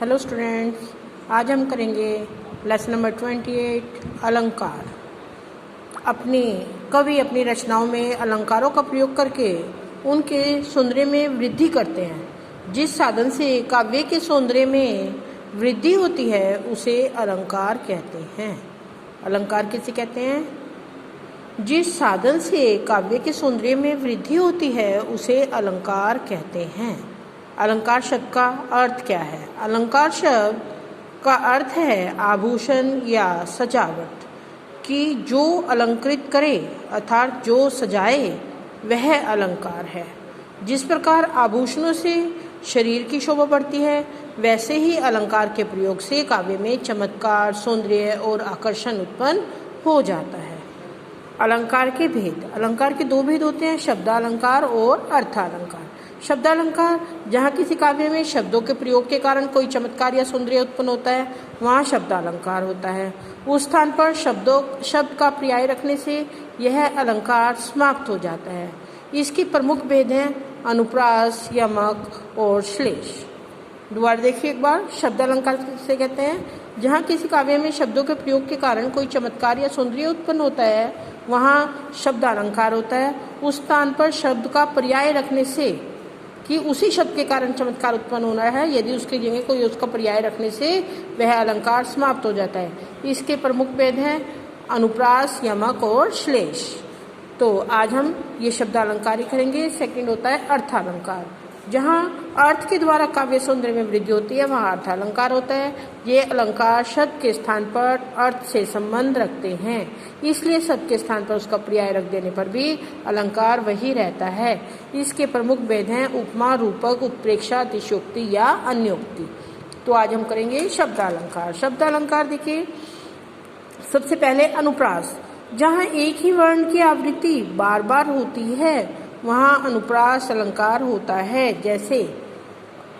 Hello students, आज हम करेंगे लेसन नंबर 28 अलंकार। कवि अपनी रचनाओं में अलंकारों का प्रयोग करके उनके सौंदर्य में वृद्धि करते हैं। जिस साधन से काव्य के सौंदर्य में वृद्धि होती है उसे अलंकार कहते हैं। अलंकार किसे कहते हैं? जिस साधन से काव्य के सौंदर्य में वृद्धि होती है उसे अलंकार कहते हैं। अलंकार शब्द का अर्थ क्या है? अलंकार शब्द का अर्थ है आभूषण या सजावट कि जो अलंकृत करे अर्थात जो सजाए वह अलंकार है। जिस प्रकार आभूषणों से शरीर की शोभा बढ़ती है वैसे ही अलंकार के प्रयोग से काव्य में चमत्कार, सौंदर्य और आकर्षण उत्पन्न हो जाता है। अलंकार के भेद। अलंकार के दो भेद होते हैं, शब्दालंकार और अर्थालंकार। शब्दालंकार जहाँ किसी काव्य में शब्दों के प्रयोग के कारण कोई चमत्कार या सौंदर्य उत्पन्न होता है वहाँ शब्दालंकार होता है। उस स्थान पर शब्द का पर्याय रखने से यह अलंकार समाप्त हो जाता है। इसके प्रमुख भेद हैं अनुप्रास, यमक और श्लेष। दोबारा देखिए एक बार, शब्दालंकार किसे कहते हैं? जहाँ किसी काव्य में शब्दों के प्रयोग के कारण कोई चमत्कार या सौंदर्य उत्पन्न होता है वहाँ शब्दालंकार होता है। उस स्थान पर शब्द का पर्याय रखने से कि उसी शब्द के कारण चमत्कार उत्पन्न होना है, यदि उसकी जगह कोई उसका पर्याय रखने से वह अलंकार समाप्त हो जाता है। इसके प्रमुख भेद हैं अनुप्रास, यमक और श्लेष। तो आज हम ये शब्दालंकार ही करेंगे। सेकंड होता है अर्थालंकार। जहाँ अर्थ के द्वारा काव्य सौंदर्य में वृद्धि होती है वहाँ अर्थालंकार होता है। ये अलंकार शब्द के स्थान पर अर्थ से संबंध रखते हैं, इसलिए शब्द के स्थान पर उसका पर्याय रख देने पर भी अलंकार वही रहता है। इसके प्रमुख भेद हैं उपमा, रूपक, उत्प्रेक्षा, अतिशयोक्ति या अन्योक्ति। तो आज हम करेंगे शब्दालंकार। शब्दालंकार देखिए, सबसे पहले अनुप्रास। जहाँ एक ही वर्ण की आवृत्ति बार बार होती है वहाँ अनुप्रास अलंकार होता है। जैसे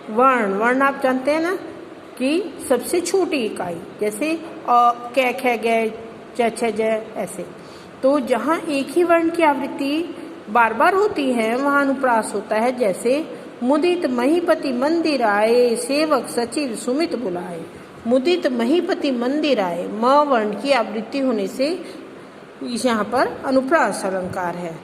वर्ण आप जानते हैं ना कि सबसे छोटी इकाई, जैसे अ, क, ख, ग, च, छ, ज, ऐसे। तो जहाँ एक ही वर्ण की आवृत्ति बार बार होती है वहाँ अनुप्रास होता है। जैसे मुदित महीपति मंदिर आए, सेवक सचिव सुमित बुलाए। मुदित महीपति मंदिर आए, म वर्ण की आवृत्ति होने से यहाँ पर अनुप्रास अलंकार है।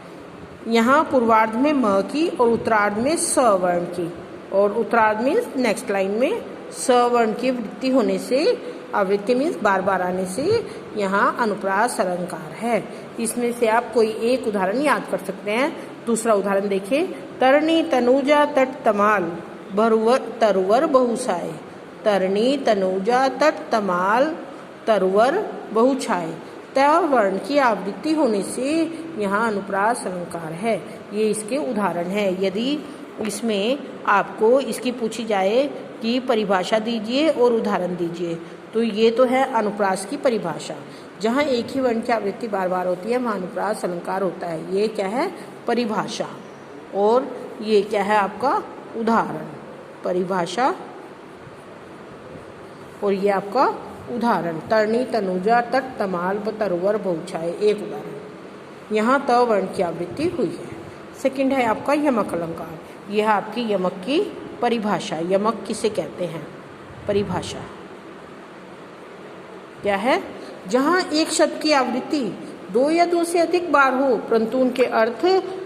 यहाँ पूर्वार्ध में म की और उत्तरार्ध में स वर्ण की, और उत्तरार्ध में नेक्स्ट लाइन में स वर्ण की वृत्ति होने से, आवृत्ति मीन्स बार बार आने से यहाँ अनुप्रास अलंकार है। इसमें से आप कोई एक उदाहरण याद कर सकते हैं। दूसरा उदाहरण देखिए, तरणी तनुजा तट तमाल तरुवर बहुछाए। तरणी तनुजा तट तमाल तरुवर बहुछाए। त वर्ण की आवृत्ति होने से यहाँ अनुप्रास अलंकार है। ये इसके उदाहरण है। यदि इसमें आपको इसकी पूछी जाए कि परिभाषा दीजिए और उदाहरण दीजिए, तो ये तो है अनुप्रास की परिभाषा। जहाँ एक ही वर्ण की आवृत्ति बार बार होती है वहाँ अनुप्रास अलंकार होता है। ये क्या है? परिभाषा। और ये क्या है आपका? उदाहरण। परिभाषा और ये आपका उदाहरण। तरणी तनुजा तट तमाल तरुवर बहुछाए, एक उदाहरण। यहाँ त वर्ण की आवृत्ति हुई है। सेकंड है आपका यमक अलंकार। यह आपकी यमक की परिभाषा। यमक किसे कहते हैं? परिभाषा क्या है? जहाँ एक शब्द की आवृत्ति दो या दो से अधिक बार हो परंतु उनके अर्थ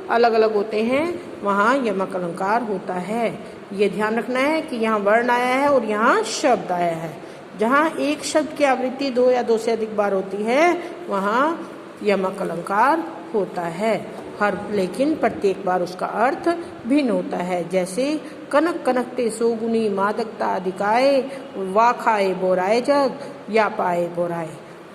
अलग अलग होते हैं वहाँ यमक अलंकार होता है। ये ध्यान रखना है कि यहाँ वर्ण आया है और यहाँ शब्द आया है। जहाँ एक शब्द की आवृत्ति दो या दो से अधिक बार होती है वहाँ यमक अलंकार होता है। लेकिन प्रत्येक बार उसका अर्थ भिन्न होता है। जैसे कनक कनकते सोगुनी मादकता अधिकाए, वा खाए बोराए जग या पाए बोराए।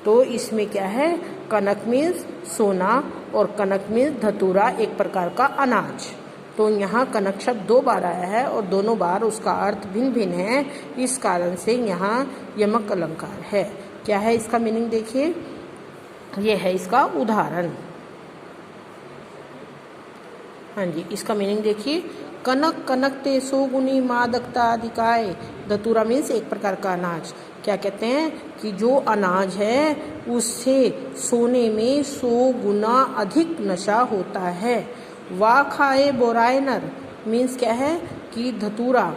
तो इसमें क्या है? कनक मीन्स सोना और कनक मीन्स धतूरा, एक प्रकार का अनाज। तो यहाँ कनक शब्द दो बार आया है और दोनों बार उसका अर्थ भिन्न भिन्न है, इस कारण से यहाँ यमक अलंकार है। क्या है इसका मीनिंग? देखिए, यह है इसका उदाहरण। हाँ जी, इसका मीनिंग देखिए, कनक कनकते सोगुनी मादकता अधिकाए। धतूरा मीन्स एक प्रकार का अनाज। क्या कहते हैं कि जो अनाज है उससे सोने में 100 गुना अधिक नशा होता है। वा खाए बोराए नर मीन्स क्या है कि धतूरा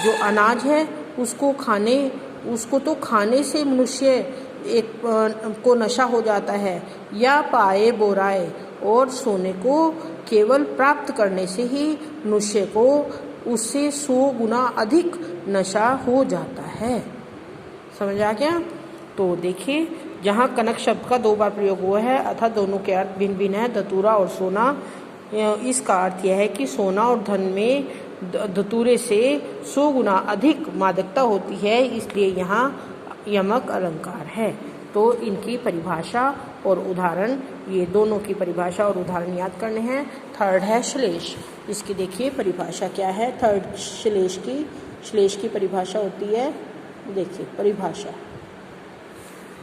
जो अनाज है उसको तो खाने से मनुष्य एक को नशा हो जाता है, या पाए बोराए, और सोने को केवल प्राप्त करने से ही मनुष्य को उससे 100 गुना अधिक नशा हो जाता है। समझ आ गया? तो देखिए, जहाँ कनक शब्द का 2 बार प्रयोग हुआ है अर्थात दोनों के अर्थ भिन्न भिन्न है, धतूरा और सोना। इसका अर्थ यह है कि सोना और धन में धतूरे से 100 गुना अधिक मादकता होती है, इसलिए यहाँ यमक अलंकार है। तो इनकी परिभाषा और उदाहरण, ये दोनों की परिभाषा और उदाहरण याद करने हैं। थर्ड है श्लेष। इसकी देखिए परिभाषा क्या है। थर्ड श्लेष की परिभाषा होती है, देखिए परिभाषा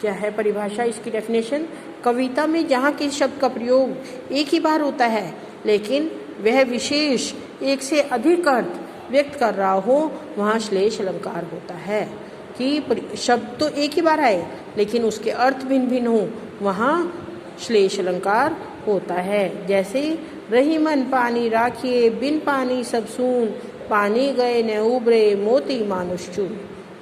क्या है। परिभाषा, इसकी डेफिनेशन, कविता में जहाँ किसी शब्द का प्रयोग एक ही बार होता है लेकिन वह विशेष एक से अधिक अर्थ व्यक्त कर रहा हो, वहाँ श्लेष अलंकार होता है। कि शब्द तो एक ही बार आए लेकिन उसके अर्थ भिन्न भिन्न हो, वहाँ श्लेष अलंकार होता है। जैसे रही मन पानी राखिए, बिन पानी सब सून, पानी गए न उबरे, मोती मानुष चून।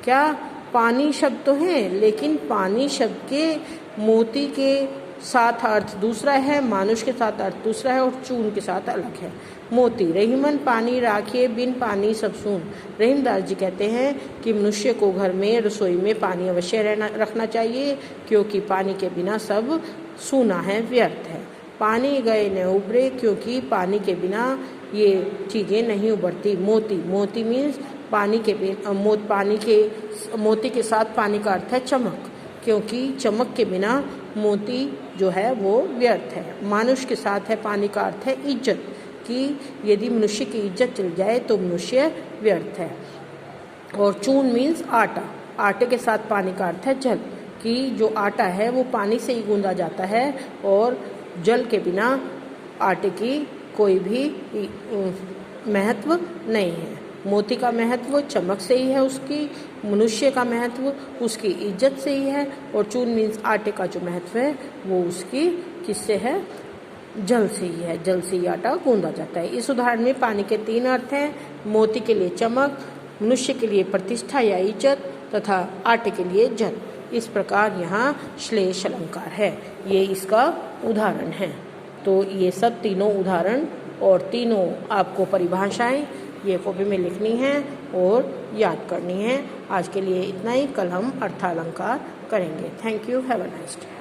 क्या पानी शब्द तो है लेकिन पानी शब्द के मोती के साथ अर्थ दूसरा है, मानुष के साथ अर्थ दूसरा है और चून के साथ अलग है। मोती, रहीमन पानी राखिए, बिन पानी सब सून। रहीमदास जी कहते हैं कि मनुष्य को घर में, रसोई में पानी अवश्य रखना चाहिए, क्योंकि पानी के बिना सब सूना है, व्यर्थ है। पानी गए न उबरे, क्योंकि पानी के बिना ये चीज़ें नहीं उबरती। मोती मीन्स मोती के साथ पानी का अर्थ है चमक, क्योंकि चमक के बिना मोती जो है वो व्यर्थ है। मानुष के साथ है पानी का अर्थ है इज्जत, कि यदि मनुष्य की इज्जत चल जाए तो मनुष्य व्यर्थ है। और चून मीन्स आटा, आटे के साथ पानी का अर्थ है जल, कि जो आटा है वो पानी से ही गूंदा जाता है और जल के बिना आटे की कोई भी महत्व नहीं है। मोती का महत्व चमक से ही है, उसकी मनुष्य का महत्व उसकी इज्जत से ही है, और चून मीन्स आटे का जो महत्व है वो उसकी किससे है, जल से ही है। जल से ही आटा गूंदा जाता है। इस उदाहरण में पानी के 3 अर्थ हैं। मोती के लिए चमक, मनुष्य के लिए प्रतिष्ठा या इज्जत तथा आटे के लिए जल। इस प्रकार यहाँ श्लेष अलंकार है, ये इसका उदाहरण है। तो ये सब तीनों उदाहरण और तीनों आपको परिभाषाएं ये कॉपी में लिखनी है और याद करनी है। आज के लिए इतना ही, कल हम अर्थालंकार करेंगे। Thank you, have a nice day.